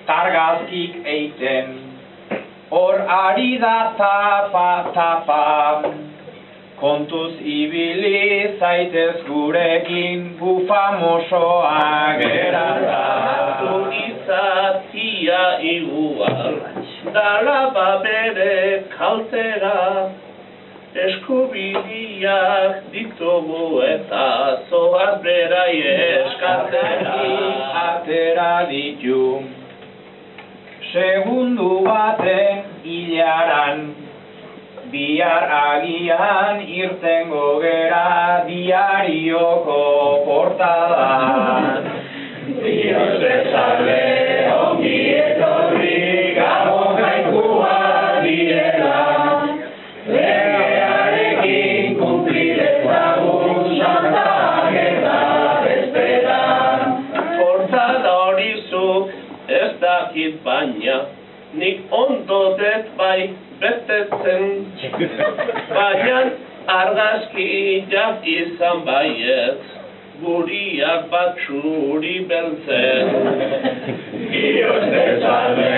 argazkik eiten, hor ari da tapa, kontuz ibili zaitez gurekin gu famosoa gerata. Izatia igual, dala bere kaltera, eskubidiak ditugu eta zoaz berai eskatzera. Atera ditu, segundu baten hilaran, bihar agian irtengo gera diarioko portadan. Dios te salve, ongi etorri, gabon jaikua direla, legearekin kunplidezagun Santa Ageda bezperan. Portada hori zuk ez dakit baina, nik ondo dut bai betetzen, baina argazki jak izan baiet, guriak batxuri beltzen. Dios te salve,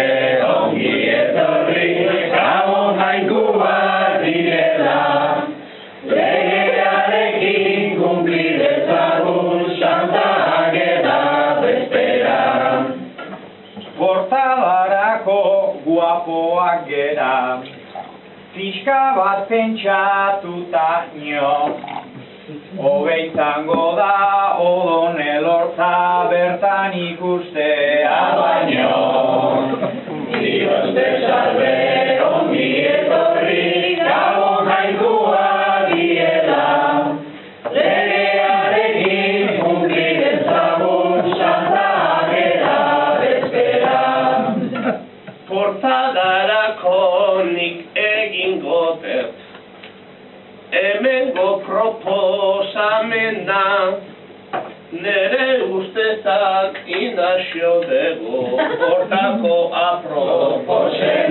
ongi etorri, gabon jaikua direla, legearekin kunplidezagun Santa Ageda bezperan. Portadarako guapoak gera, pixka bat pentsatuta nio, hobeizango da odonel hortza bertan ikustea baino. Dios te salve, ongi etorri, gabon jaikua direla, legearekin kunplidezagun Santa Ageda bezperan. Portadarako nik egingo dut hemengo proposamena, nere ustezak inazio dugu hortako aproposena.